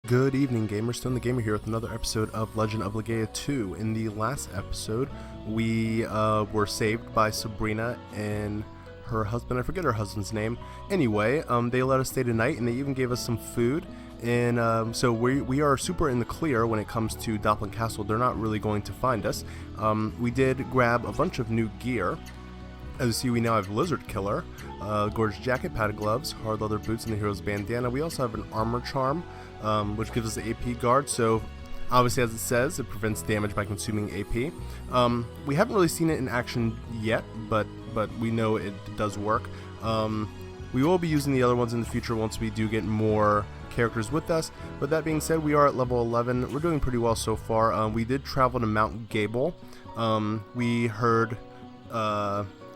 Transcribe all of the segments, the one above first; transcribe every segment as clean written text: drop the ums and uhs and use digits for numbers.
Good evening, gamers. Stone the Gamer here with another episode of Legend of Legaia 2. In the last episode, we were saved by Sabrina and her husband. I forget her husband's name. Anyway, they let us stay tonight, and they even gave us some food. And so we are super in the clear when it comes to Doppelin Castle. They're not really going to find us. We did grab a bunch of new gear. As you see, we now have Lizard Killer, gorgeous jacket, padded gloves, hard leather boots, and the hero's bandana. We also have an armor charm, which gives us the AP guard. So, obviously, as it says, it prevents damage by consuming AP. We haven't really seen it in action yet, but we know it does work. We will be using the other ones in the future once we do get more characters with us. But that being said, we are at level 11. We're doing pretty well so far. We did travel to Mount Gable. We heard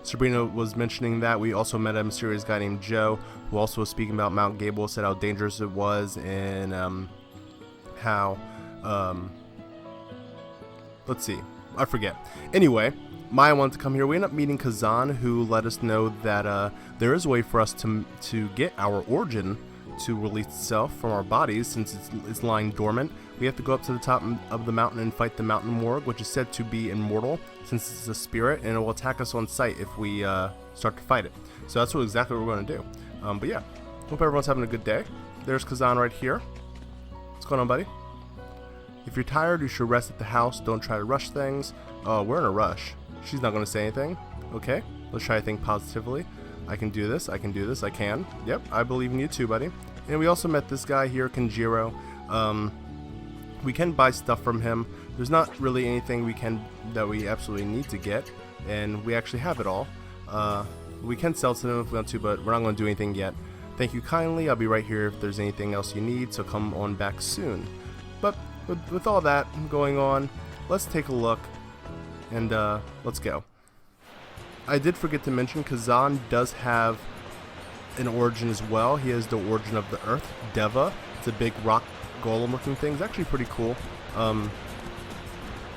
Sabrina was mentioning that. We also met a mysterious guy named Joe, who also was speaking about Mount Gable, said how dangerous it was, and how, let's see, I forget. Anyway, Maya wanted to come here. We ended up meeting Kazan, who let us know that there is a way for us to get our origin to release itself from our bodies, since it's lying dormant. We have to go up to the top of the mountain and fight the mountain morgue, which is said to be immortal since it's a spirit, and it will attack us on sight if we start to fight it. So that's exactly what we're going to do. But yeah, hope everyone's having a good day. There's Kazan right here. What's going on, buddy? If you're tired, you should rest at the house. Don't try to rush things. Oh, we're in a rush. She's not going to say anything. Okay, let's try to think positively. I can do this. I can do this. I can. Yep, I believe in you too, buddy. And we also met this guy here, Kenjiro. We can buy stuff from him. There's not really anything that we absolutely need to get, and we actually have it all. We can sell to them if we want to, but we're not going to do anything yet. Thank you kindly. I'll be right here if there's anything else you need, so come on back soon. But with all that going on, let's take a look, and let's go. I did forget to mention, Kazan does have an origin as well. He has the origin of the earth, Deva. It's a big rock golem looking thing. It's actually pretty cool.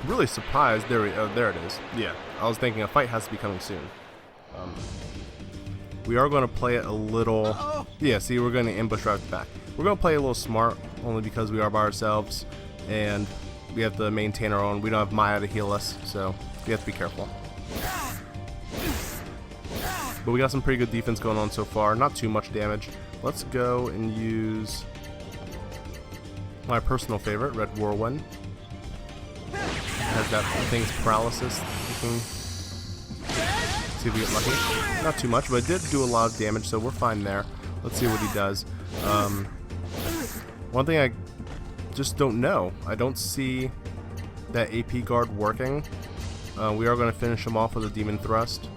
Really surprised. There it is. Yeah, I was thinking a fight has to be coming soon. We are going to play it a little. Yeah, see, we're going to ambush right at the back. We're going to play a little smart, only because we are by ourselves and we have to maintain our own. We don't have Maya to heal us, so we have to be careful. But we got some pretty good defense going on so far. Not too much damage. Let's go and use my personal favorite, Red Whirlwind. Has that thing's paralysis. We can see if we get lucky. Not too much, but it did do a lot of damage, so we're fine there. Let's see what he does. One thing I just don't know. I don't see that AP guard working. We are going to finish him off with a Demon Thrust.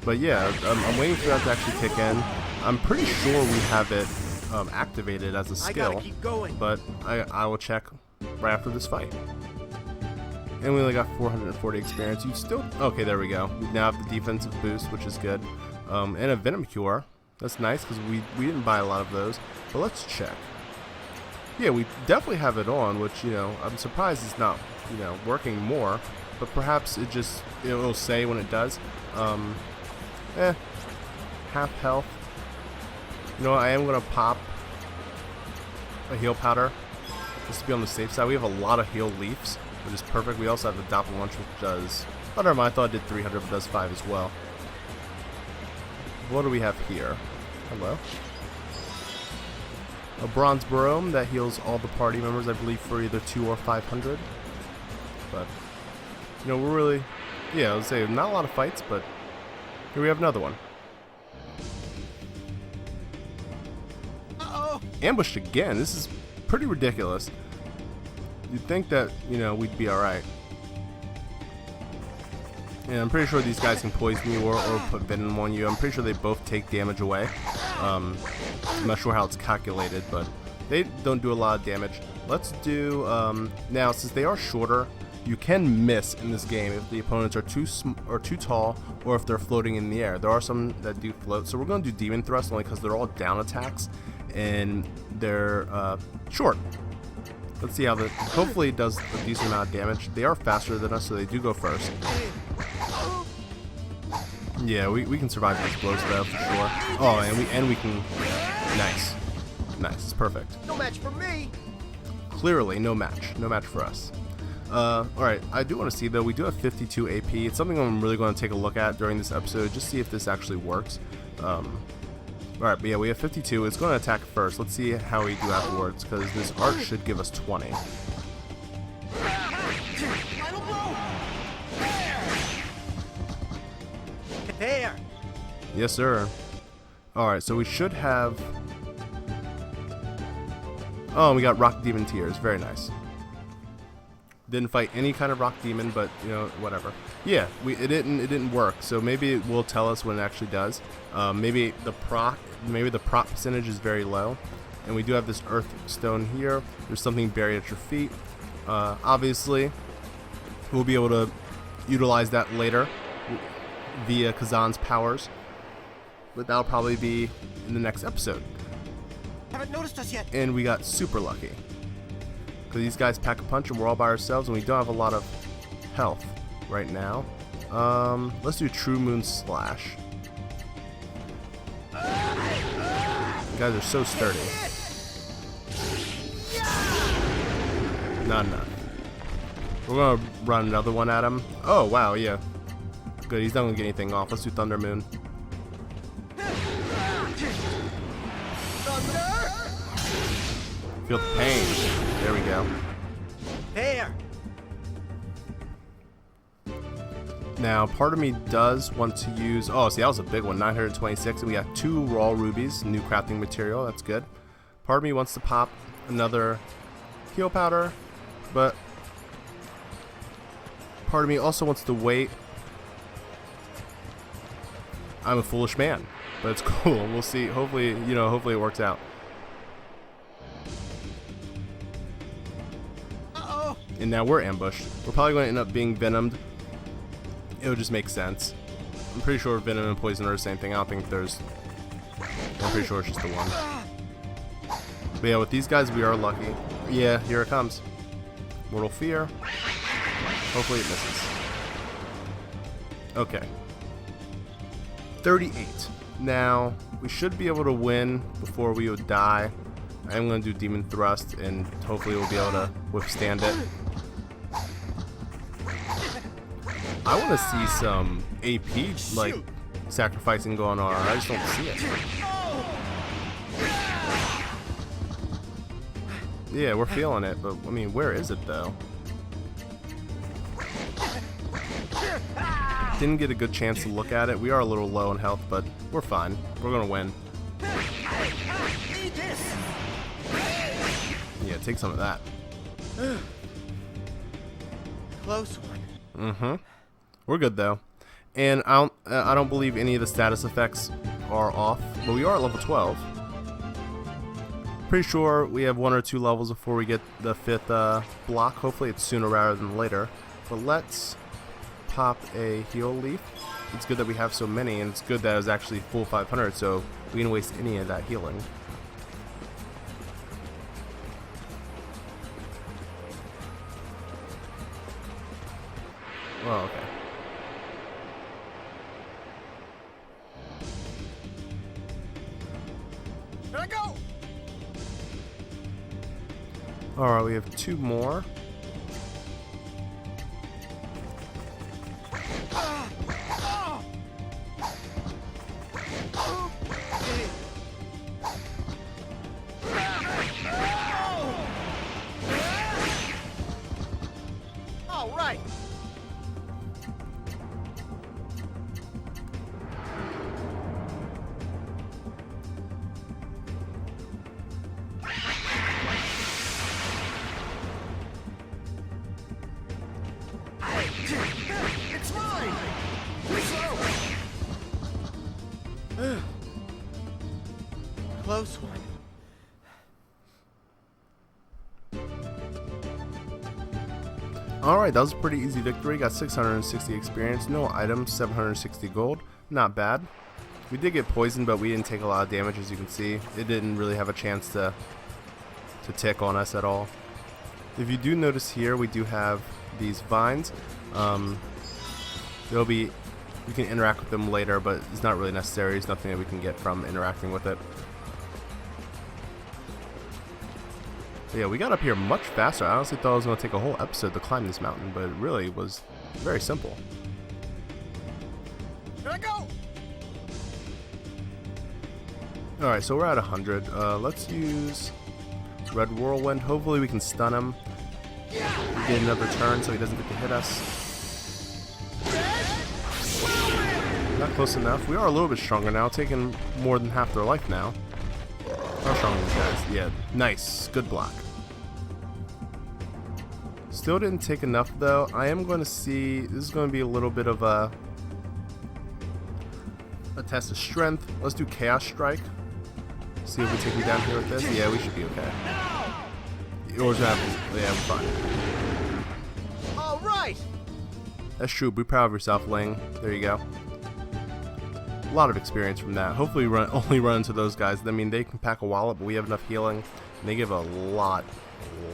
But yeah, I'm waiting for that to actually kick in. I'm pretty sure we have it activated as a skill, but I will check right after this fight. And we only got 440 experience. You still... Okay, there we go. We now have the defensive boost, which is good. And a Venom Cure. That's nice, because we didn't buy a lot of those. But let's check. Yeah, we definitely have it on, which, you know, I'm surprised it's not, you know, working more. But perhaps it'll say when it does. Half health. You know what, I am going to pop a heal powder just to be on the safe side. We have a lot of heal leaves, which is perfect. We also have the Doppel Lunch, which does... Oh, never mind, I thought it did 300, but does 5 as well. What do we have here? Hello. A Bronze Barome that heals all the party members, I believe, for either 2 or 500. But, you know, we're really... Yeah, I would say not a lot of fights, but here we have another one. Ambushed again. This is pretty ridiculous. You'd think that, you know, we'd be alright. And I'm pretty sure these guys can poison you or put venom on you. I'm pretty sure they both take damage away. I'm not sure how it's calculated, but they don't do a lot of damage. Let's do, now, since they are shorter, you can miss in this game if the opponents are too tall, or if they're floating in the air. There are some that do float, so we're going to do Demon Thrust only because they're all down attacks and they're short. Let's see how hopefully it does a decent amount of damage. They are faster than us, so they do go first. Yeah, we can survive these blows though for sure. Oh, and we can. Nice. Nice, perfect. No match for me. Clearly, no match for us. Alright, I do want to see though, we do have 52 AP. It's something I'm really going to take a look at during this episode, just see if this actually works. Alright, but yeah, we have 52. It's going to attack first. Let's see how we do afterwards, because this arc should give us 20. There. Yes, sir. Alright, so we should have... Oh, we got Rock Demon Tears. Very nice. Didn't fight any kind of Rock Demon, but, you know, whatever. Yeah, it didn't work, so maybe it will tell us when it actually does. Maybe the prop percentage is very low. And we do have this Earth Stone here. There's something buried at your feet. Obviously, we'll be able to utilize that later via Kazan's powers, but that'll probably be in the next episode. Haven't noticed us yet. And we got super lucky because these guys pack a punch and we're all by ourselves and we don't have a lot of health right now. Let's do True Moon Slash. You guys are so sturdy. Not enough. We're gonna run another one at him. Oh wow, yeah. Good, he's not gonna get anything off. Let's do Thunder Moon. Feel the pain. There we go. There. Now, part of me does want to use... Oh, see, that was a big one. 926. And we got 2 raw rubies. New crafting material. That's good. Part of me wants to pop another heal powder. But part of me also wants to wait. I'm a foolish man. But it's cool. We'll see. Hopefully, you know, hopefully it works out. And now we're ambushed. We're probably going to end up being venomed. It would just make sense. I'm pretty sure venom and poison are the same thing. I don't think there's... I'm pretty sure it's just the one. But yeah, with these guys, we are lucky. Yeah, here it comes. Mortal Fear. Hopefully it misses. Okay. 38. Now, we should be able to win before we would die. I am going to do Demon Thrust, and hopefully we'll be able to withstand it. I want to see some AP, like, sacrificing going on. I just don't see it. Yeah, we're feeling it, but, I mean, where is it, though? Didn't get a good chance to look at it. We are a little low in health, but we're fine. We're going to win. Yeah, take some of that. Close one. Mm-hmm. We're good though, and I don't believe any of the status effects are off, but we are at level 12. Pretty sure we have 1 or 2 levels before we get the 5th block. Hopefully it's sooner rather than later. But let's pop a heal leaf. It's good that we have so many, and it's good that it was actually full 500, so we didn't waste any of that healing. Oh, okay. Here I go. Alright, we have 2 more. All right. It's mine. Close one. Alright, that was a pretty easy victory. Got 660 experience, no items, 760 gold. Not bad. We did get poisoned, but we didn't take a lot of damage, as you can see. It didn't really have a chance to tick on us at all. If you do notice here, we do have these vines. There'll be... We can interact with them later, but it's not really necessary. It's nothing that we can get from interacting with it. But yeah, we got up here much faster. I honestly thought it was going to take a whole episode to climb this mountain, but it really was very simple. Here I go! Alright, so we're at 100. Let's use Red Whirlwind. Hopefully we can stun him. Get another turn so he doesn't get to hit us. Not close enough. We are a little bit stronger now, taking more than half their life now. How strong are these guys? Yeah, nice. Good block. Still didn't take enough though. I am going to see, this is going to be a little bit of a test of strength. Let's do Chaos Strike. See if we take him down here with this. Yeah, we should be okay. Yours happens. Yeah, we're fine. All right! That's true. Be proud of yourself, Ling. There you go. A lot of experience from that. Hopefully we only run into those guys. I mean, they can pack a wallet, but we have enough healing. And they give a lot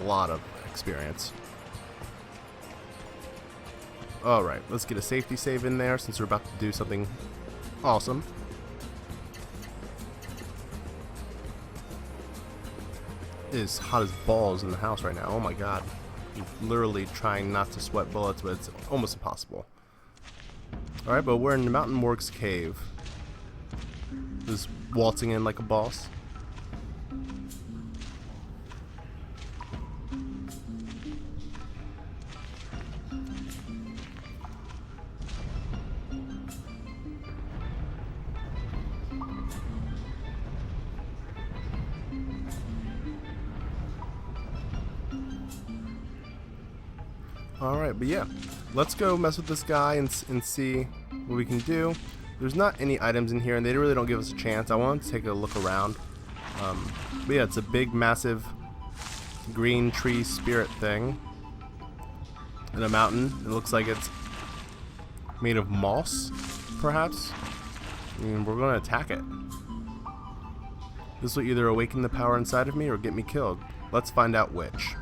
of experience. Alright, let's get a safety save in there since we're about to do something awesome. It is hot as balls in the house right now. Oh my god. I'm literally trying not to sweat bullets, but it's almost impossible. Alright, but we're in the Mountain Morg's cave. Just waltzing in like a boss. Alright, but yeah, let's go mess with this guy and see what we can do. There's not any items in here, and they really don't give us a chance. I want to take a look around. But yeah, it's a big, massive green tree spirit thing in a mountain. It looks like it's made of moss, perhaps. And we're going to attack it. This will either awaken the power inside of me or get me killed. Let's find out which.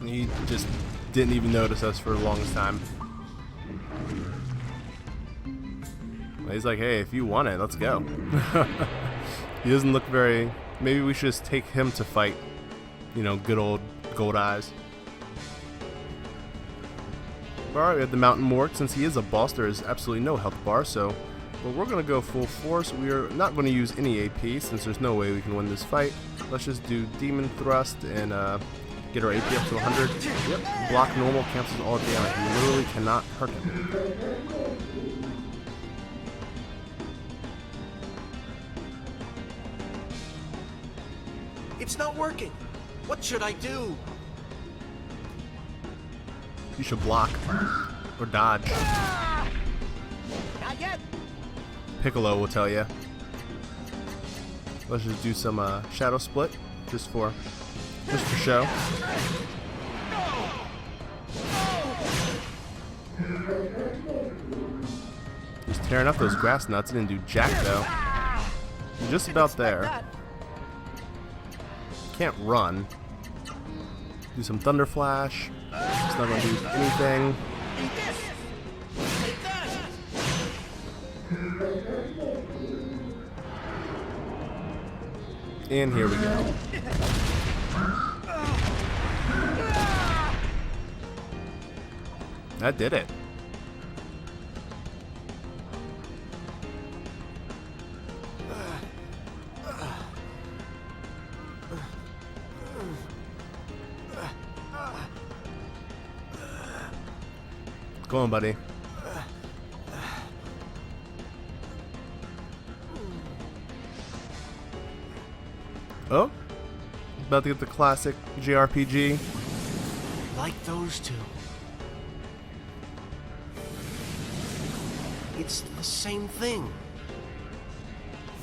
He just didn't even notice us for the longest time. He's like, hey, if you want it, let's go. He doesn't look very... Maybe we should just take him to fight. You know, good old Gold Eyes. Alright, we have the Mountain Morg. Since he is a boss, there is absolutely no health bar, so... But we're going to go full force. We are not going to use any AP, since there's no way we can win this fight. Let's just do Demon Thrust and... get our AP up to 100. Yep. Block normal cancels all damage. We literally cannot hurt him. It's not working. What should I do? You should block or dodge. Not yet. Piccolo will tell you. Let's just do some shadow split just for show. Just tearing up those grass nuts. Didn't do jack though. I'm just about there. Can't run. Do some thunder flash. It's not gonna do anything. And here we go. That did it. Go on, buddy. Oh, about to get the classic JRPG. Like those two. It's the same thing.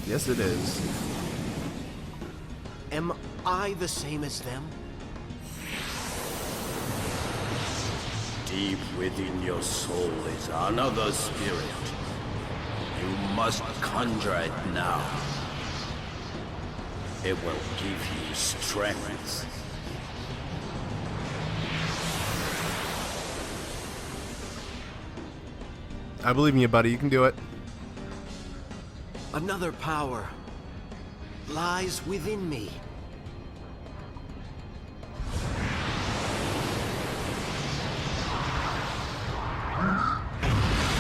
Yes, it is. Am I the same as them? Deep within your soul is another spirit. You must conjure it now. It will give you strength. I believe in you, buddy. You can do it. Another power lies within me.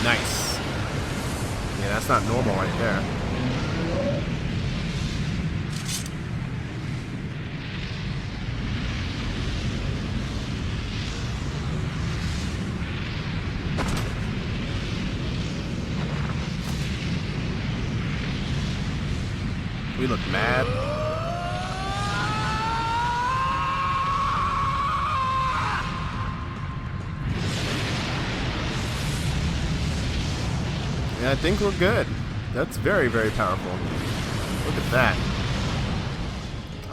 Nice. Yeah, that's not normal right there. We look mad. Yeah, I think we're good. That's very, very powerful. Look at that.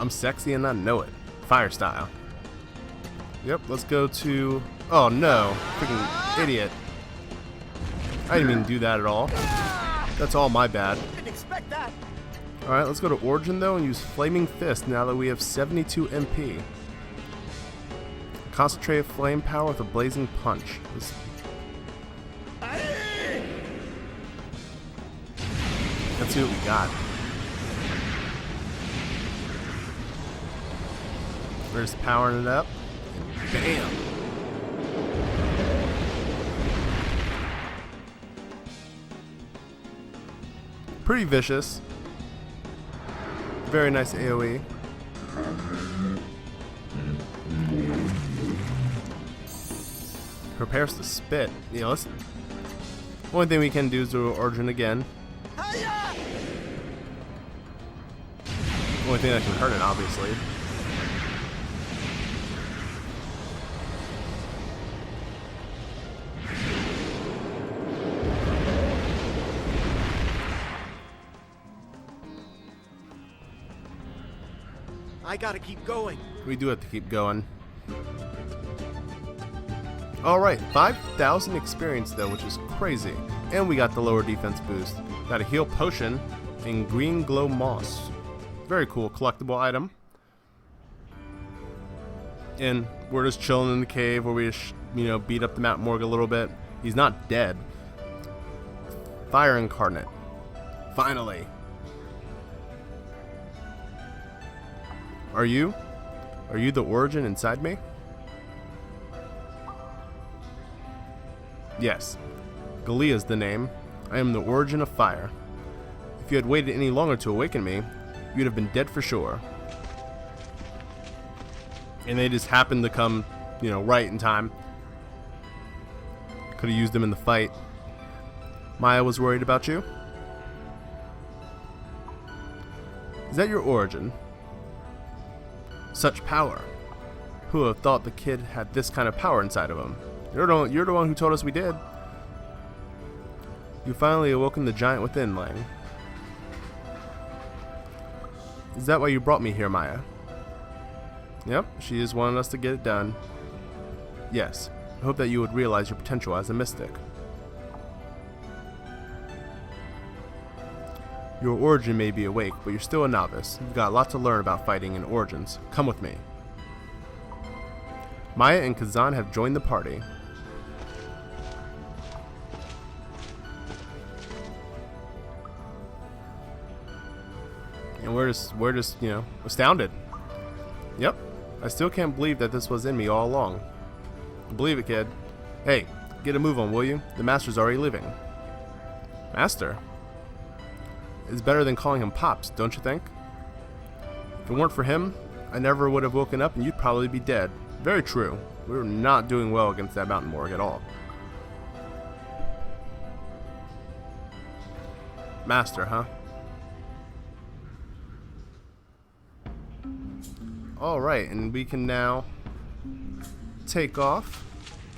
I'm sexy and I know it. Fire style. Yep, let's go to... Oh no, freaking idiot. I didn't mean to do that at all. That's all my bad. Didn't expect that. Alright, let's go to Origin though and use Flaming Fist now that we have 72 MP. Concentrated flame power with a blazing punch. Let's see what we got. We're just powering it up. And bam! Pretty vicious. Very nice AoE. Prepares to spit. You know, let's... Only thing we can do is do Origin again. Only thing that can hurt it, obviously. I gotta keep going. We do have to keep going. Alright, 5,000 experience though, which is crazy. And we got the lower defense boost. Got a heal potion and green glow moss. Very cool collectible item. And we're just chilling in the cave where we just, beat up the Mount Morgue a little bit. He's not dead. Fire incarnate. Finally. Are you the Origin inside me? Yes. Galea's the name. I am the Origin of Fire. If you had waited any longer to awaken me, you'd have been dead for sure. And they just happened to come, right in time. Could have used them in the fight. Maya was worried about you. Is that your Origin? Such power. Who would have thought the kid had this kind of power inside of him? You're the one who told us we did. You finally awoken the giant within, Lang. Is that why you brought me here, Maya? Yep, she just wanted us to get it done. Yes, I hope that you would realize your potential as a mystic. Your Origin may be awake, but you're still a novice. You've got a lot to learn about fighting in Origins. Come with me. Maya and Kazan have joined the party. And we're just, astounded. Yep. I still can't believe that this was in me all along. Believe it, kid. Hey, get a move on, will you? The Master's already leaving. Master? It's better than calling him Pops, don't you think? If it weren't for him, I never would have woken up and you'd probably be dead. Very true. We were not doing well against that Mountain Morgue at all. Master, huh? Alright, and we can now take off.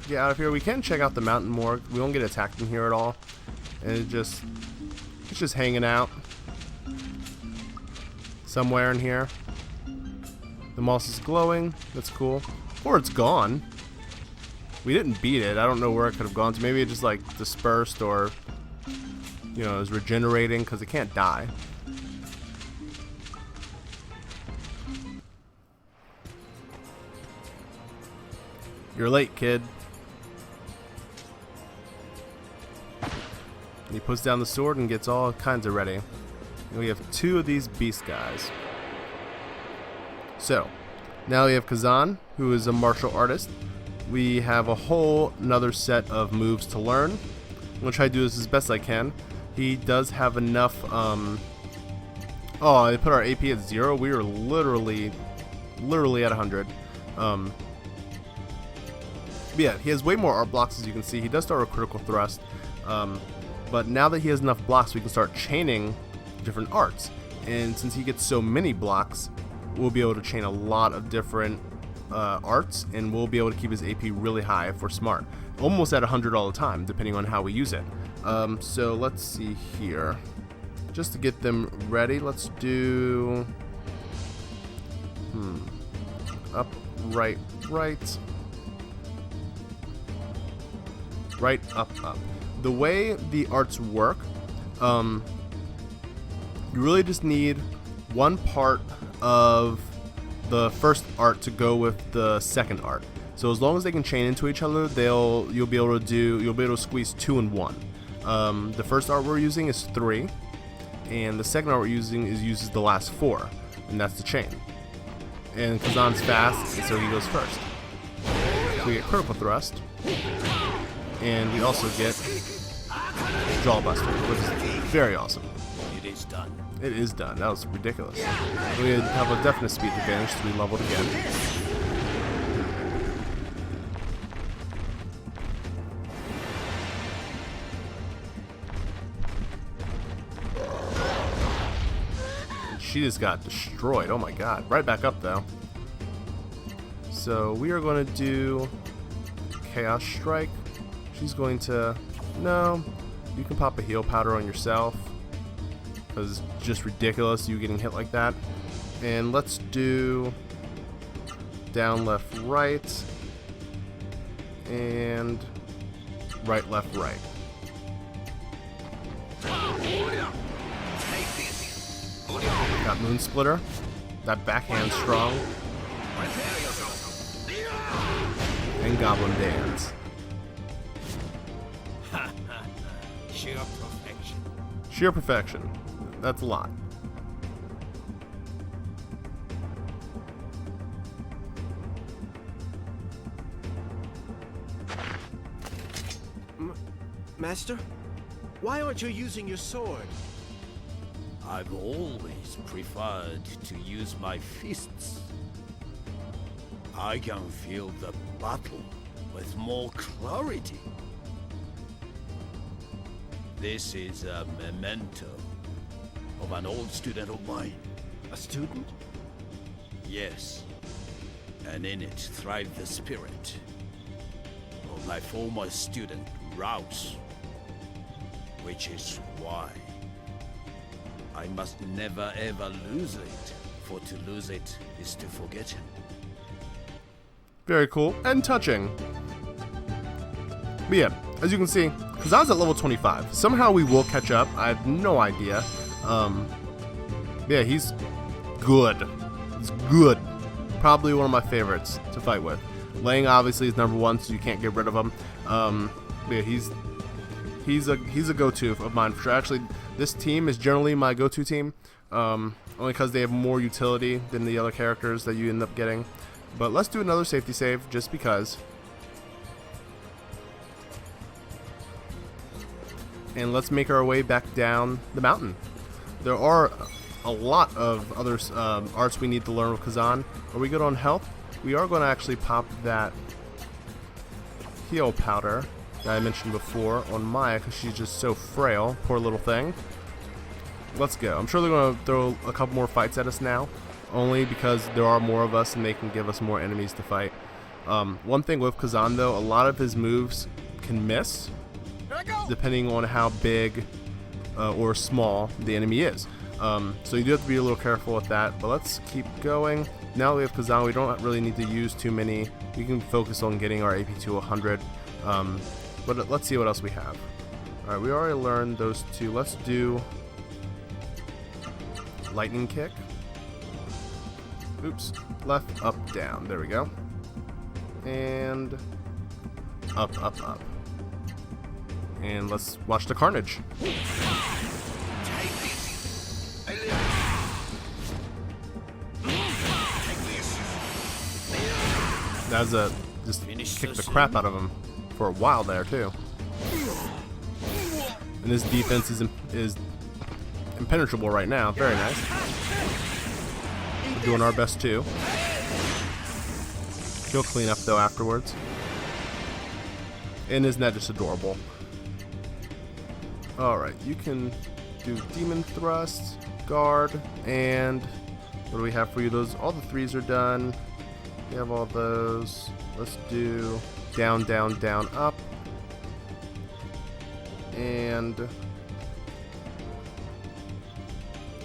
Get out of here. We can check out the Mountain Morgue. We won't get attacked in here at all. And it's just hanging out somewhere in here. The moss is glowing. That's cool. Or it's gone. We didn't beat it. I don't know where it could have gone to. Maybe it just dispersed or is regenerating because it can't die. You're late, kid. He puts down the sword and gets all kinds of ready. And we have 2 of these beast guys. So, now we have Kazan, who is a martial artist. We have a whole another set of moves to learn. I'm going to try to do this as best I can. He does have enough, oh, I put our AP at 0. We were literally at 100. Yeah, he has way more art blocks, as you can see. He does start with critical thrust. But now that he has enough blocks, we can start chaining different arts. And since he gets so many blocks, we'll be able to chain a lot of different arts, and we'll be able to keep his AP really high if we're smart. Almost at 100 all the time, depending on how we use it. So let's see here. Just to get them ready, let's do... Up, right, right. Right, up, up. The way the arts work, you really just need one part of the first art to go with the second art. So as long as they can chain into each other, you'll be able to squeeze 2 in 1. The first art we're using is 3, and the second art we're using uses the last 4, and that's the chain. And Kazan's fast, and so he goes first. So we get critical thrust, and we also get Jawbuster, which is very awesome. It is done. It is done. That was ridiculous. We have a definite speed advantage to be leveled again. And she just got destroyed. Oh my god. Right back up though. So we are going to do Chaos Strike. She's going to... No. You can pop a heal powder on yourself. Because it's just ridiculous you getting hit like that. And let's do down, left, right, and right, left, right. Got Moon Splitter. That backhand strong. And Goblin Dance. Sheer perfection. Sheer perfection. That's a lot. Master? Why aren't you using your sword? I've always preferred to use my fists. I can feel the battle with more clarity. This is a memento of an old student of mine. A student? Yes. And in it thrived the spirit of my former student, Rouse. Which is why I must never ever lose it, for to lose it is to forget him. Very cool and touching. But yeah, as you can see, Kazan's at level 25. Somehow we will catch up. I have no idea. Yeah, he's good. He's good. Probably one of my favorites to fight with. Lang obviously is number 1, so you can't get rid of him. Yeah, he's a go-to of mine for sure. Actually, this team is generally my go-to team, only because they have more utility than the other characters that you end up getting. But let's do another safety save, just because. And let's make our way back down the mountain. There are a lot of other arts we need to learn with Kazan. Are we good on health? We are going to actually pop that heal powder that I mentioned before on Maya, because she's just so frail. Poor little thing. Let's go. I'm sure they're going to throw a couple more fights at us now, only because there are more of us and they can give us more enemies to fight. One thing with Kazan though, a lot of his moves can miss, depending on how big or small the enemy is. So you do have to be a little careful with that, but let's keep going. Now we have Kazan, we don't really need to use too many. We can focus on getting our AP to 100. But let's see what else we have. Alright, we already learned those two. Let's do lightning kick. Oops. Left, up, down. There we go. And up, up, up. And let's watch the carnage. That was a just kicked the crap out of him for a while there too. And his defense is impenetrable right now. Very nice. We're doing our best too. He'll clean up though afterwards. And isn't that just adorable? Alright, you can do Demon Thrust, Guard, and what do we have for you? Those, all the 3s are done. We have all those. Let's do down, down, down, up. And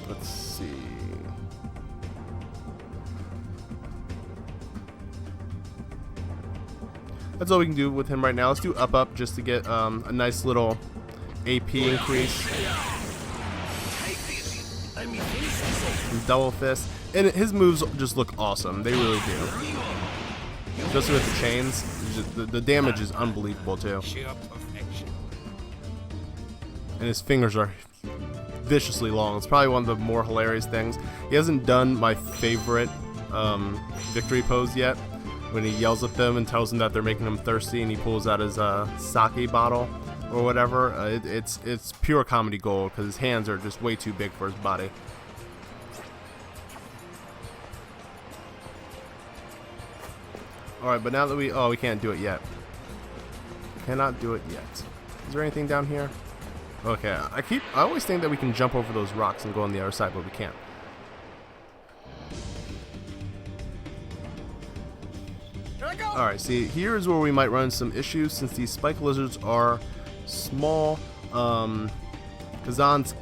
let's see. That's all we can do with him right now. Let's do up, up, just to get a nice little AP increase. And double fist. And his moves just look awesome. They really do. Especially with the chains. The damage is unbelievable too. And his fingers are viciously long. It's probably one of the more hilarious things. He hasn't done my favorite victory pose yet, when he yells at them and tells them that they're making him thirsty, and he pulls out his sake bottle or whatever. It's pure comedy gold because his hands are just way too big for his body. Alright, but now that we can't do it yet. Cannot do it yet. Is there anything down here? Okay, I always think that we can jump over those rocks and go on the other side, but we can't. Alright, see, here's where we might run into some issues since these spike lizards are small. Kazan's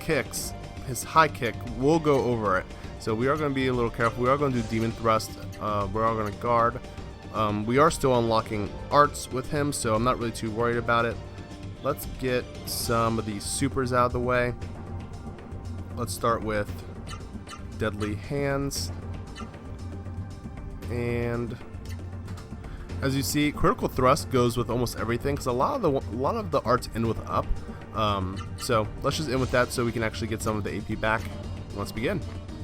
kicks, his high kick, will go over it. So we are going to be a little careful. We are going to do Demon Thrust. We are going to guard. We are still unlocking arts with him, so I'm not really too worried about it. Let's get some of these supers out of the way. Let's start with Deadly Hands. And as you see, Critical Thrust goes with almost everything because a lot of the arts end with up. So let's just end with that so we can actually get some of the AP back. Let's begin.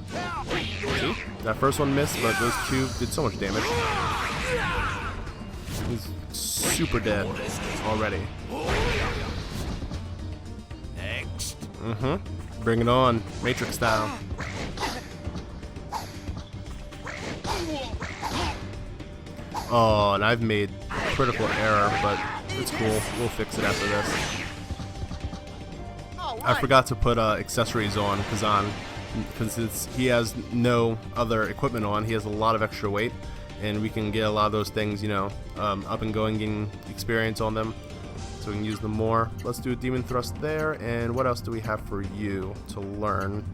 See? That first one missed, but those two did so much damage. He's super dead already. Next. Bring it on, Matrix style. Oh, and I've made critical error, but it's cool. We'll fix it after this. I forgot to put accessories on Kazan, because he has no other equipment on. He has a lot of extra weight, and we can get a lot of those things, you know, up and going, getting experience on them, so we can use them more. Let's do a Demon Thrust there, and what else do we have for you to learn?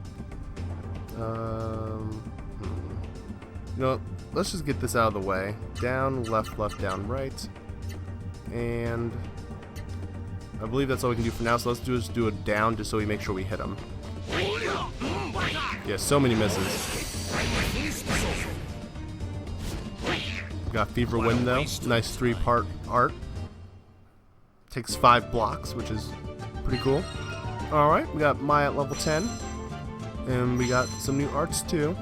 You know, let's just get this out of the way. Down, left, left, down, right. And I believe that's all we can do for now, so let's just do a down just so we make sure we hit him. Yeah, so many misses. Got Fever Wind though. Nice 3-part art. Takes 5 blocks, which is pretty cool. Alright, we got Maya at level 10. And we got some new arts too.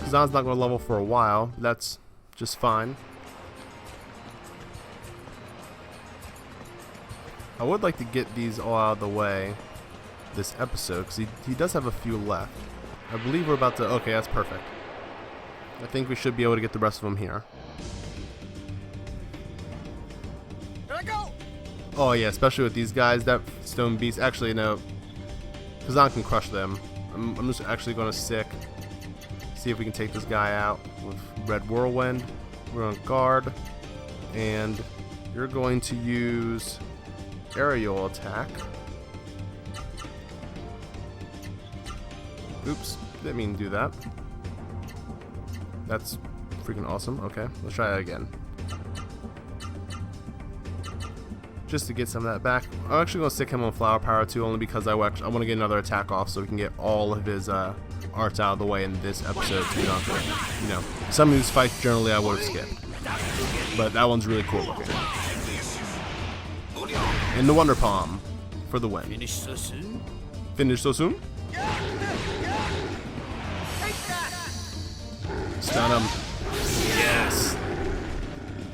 Kazan's not going to level for a while. That's just fine. I would like to get these all out of the way this episode, because he does have a few left. I believe we're about to... Okay, that's perfect. I think we should be able to get the rest of them here. Here I go! Oh yeah, especially with these guys, that Stone Beast... Actually, no. Kazan can crush them. I'm just actually going to stick... See if we can take this guy out with Red Whirlwind. We're on guard, and you're going to use aerial attack. Oops, didn't mean to do that. That's freaking awesome. Okay, let's try that again. Just to get some of that back. I'm actually going to stick him on Flower Power too, only because I want to get another attack off so we can get all of his arts out of the way in this episode. You know, some of these fights generally I would have skipped, but that one's really cool looking. And the Wonder Palm for the win. Finish so soon? Finish so soon? Stun him. Yes.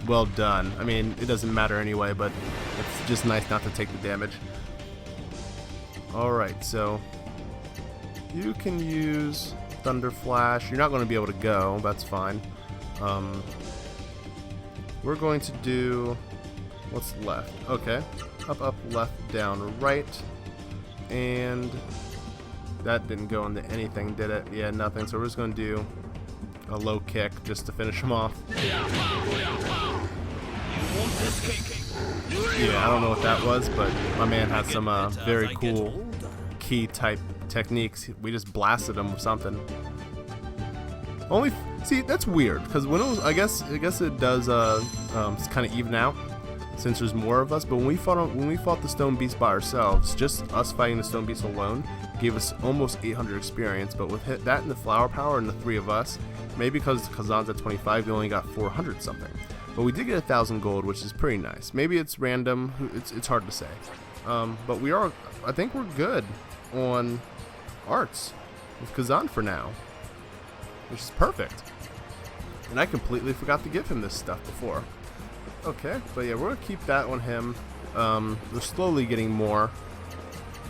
Well done. I mean, it doesn't matter anyway, but it's just nice not to take the damage. Alright, so you can use Thunder Flash. You're not going to be able to go. That's fine. We're going to do what's left. Okay. Up, up, left, down, right. And that didn't go into anything, did it? Yeah, nothing. So we're just going to do a low kick just to finish him off. Yeah, I don't know what that was, but my man had some very cool key type techniques. We just blasted him with something. Only see, that's weird because when it was, I guess it does kind of even out since there's more of us. But when we fought the Stone Beast by ourselves, just us fighting the Stone Beast alone gave us almost 800 experience. But with that and the Flower Power and the three of us, maybe because Kazan's at 25, we only got 400 something. But we did get 1,000 gold, which is pretty nice. Maybe it's random. It's hard to say. But I think we're good on arts with Kazan for now, which is perfect. And I completely forgot to give him this stuff before. Okay, but yeah, we're gonna keep that on him. We're slowly getting more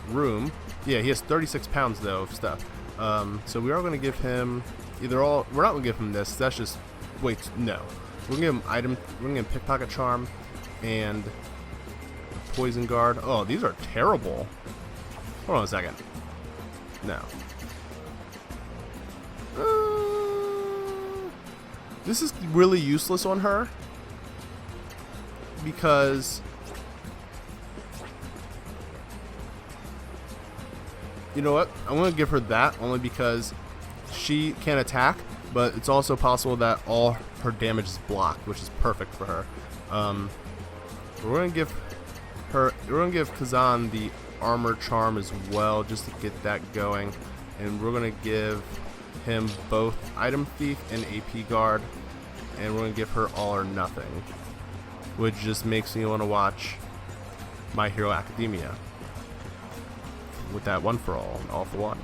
room. Yeah, he has 36 pounds though of stuff. So we are gonna give him we're not gonna give him this. That's just no. We're gonna give him item. We're gonna give him Pickpocket Charm and Poison Guard. Oh, these are terrible. Hold on a second. No. This is really useless on her because you know what? I'm gonna give her that only because she can attack, but it's also possible that all her damage is blocked, which is perfect for her. We're gonna give Kazan the Armor Charm as well, just to get that going, and we're gonna give him both Item Thief and AP Guard, and we're gonna give her All or Nothing, which just makes me want to watch My Hero Academia with that One for All and All for One.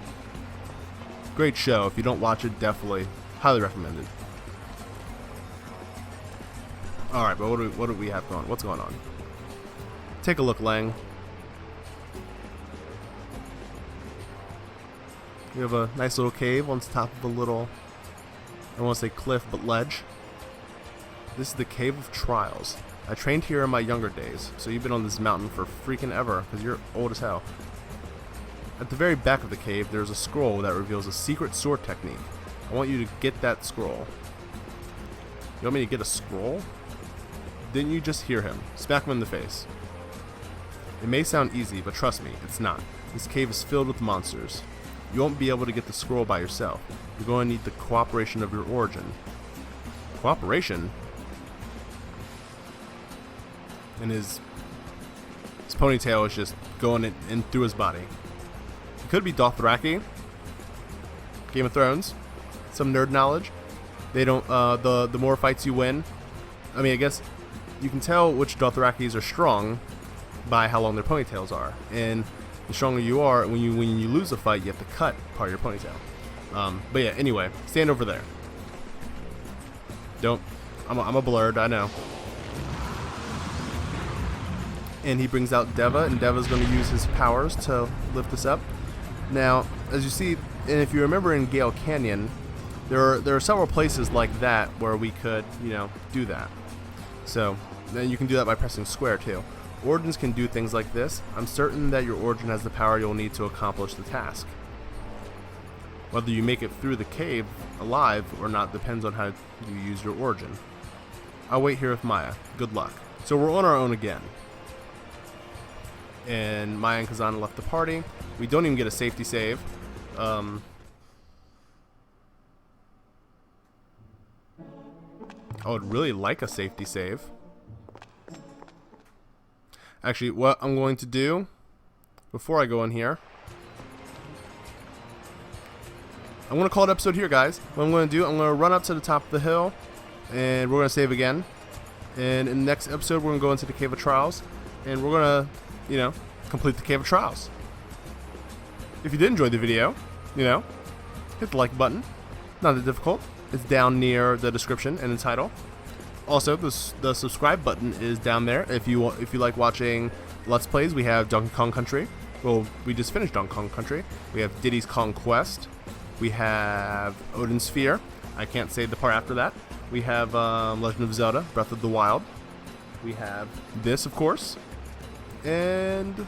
Great show. If you don't watch it, definitely highly recommended. All right, but what do we have going? What's going on? Take a look, Lang. We have a nice little cave on top of a little, I don't want to say cliff, but ledge. This is the Cave of Trials. I trained here in my younger days, so you've been on this mountain for freaking ever, because you're old as hell. At the very back of the cave, there's a scroll that reveals a secret sword technique. I want you to get that scroll. You want me to get a scroll? Didn't you just hear him? Smack him in the face. It may sound easy, but trust me, it's not. This cave is filled with monsters. You won't be able to get the scroll by yourself. You're going to need the cooperation of your origin. Cooperation? And his ponytail is just going in through his body. It could be Dothraki. Game of Thrones. Some nerd knowledge. They don't, the more fights you win, I mean, I guess you can tell which Dothrakis are strong by how long their ponytails are. And the stronger you are, when you lose a fight, you have to cut part of your ponytail. But yeah, anyway, stand over there. Don't. I'm a blurred, I know. And he brings out Deva, and Deva's going to use his powers to lift us up. Now, as you see, and if you remember in Gale Canyon, there are several places like that where we could, do that. So, then you can do that by pressing square too. Origins can do things like this. I'm certain that your origin has the power you'll need to accomplish the task. Whether you make it through the cave alive or not depends on how you use your origin. I'll wait here with Maya. Good luck. So we're on our own again. And Maya and Kazan left the party. We don't even get a safety save. I would really like a safety save. Actually, what I'm going to do before I go in here, I'm going to call it episode here, guys. What I'm going to do, I'm going to run up to the top of the hill, and we're going to save again. And in the next episode, we're going to go into the Cave of Trials, and we're going to complete the Cave of Trials. If you did enjoy the video, hit the like button. Not that difficult. It's down near the description and the title. Also, the subscribe button is down there. If you like watching Let's Plays, we have Donkey Kong Country. Well, we just finished Donkey Kong Country. We have Diddy's Kong Quest. We have Odin Sphere. I can't say the part after that. We have Legend of Zelda, Breath of the Wild. We have this, of course. And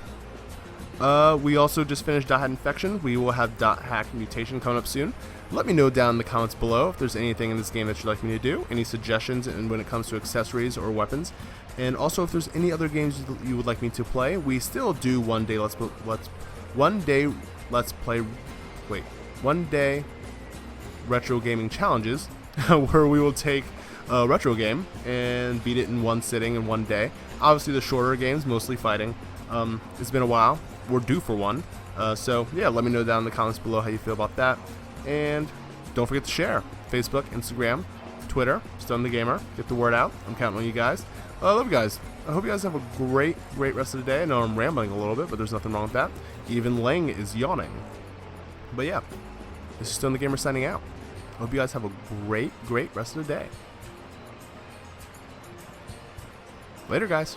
we also just finished Dot Hack Infection. We will have Dot Hack Mutation coming up soon. Let me know down in the comments below if there's anything in this game that you'd like me to do, any suggestions and when it comes to accessories or weapons, and also if there's any other games you would like me to play. We still do one day retro gaming challenges where we will take a retro game and beat it in one sitting in one day. Obviously the shorter games, mostly fighting. It's been a while. We're due for one. So yeah, let me know down in the comments below how you feel about that. And don't forget to share. Facebook, Instagram, Twitter, Stone the Gamer. Get the word out. I'm counting on you guys. I love you guys. I hope you guys have a great rest of the day. I know I'm rambling a little bit, but there's nothing wrong with that. Even Lang is yawning. But yeah, this is Stone the Gamer signing out. I hope you guys have a great rest of the day. Later, guys.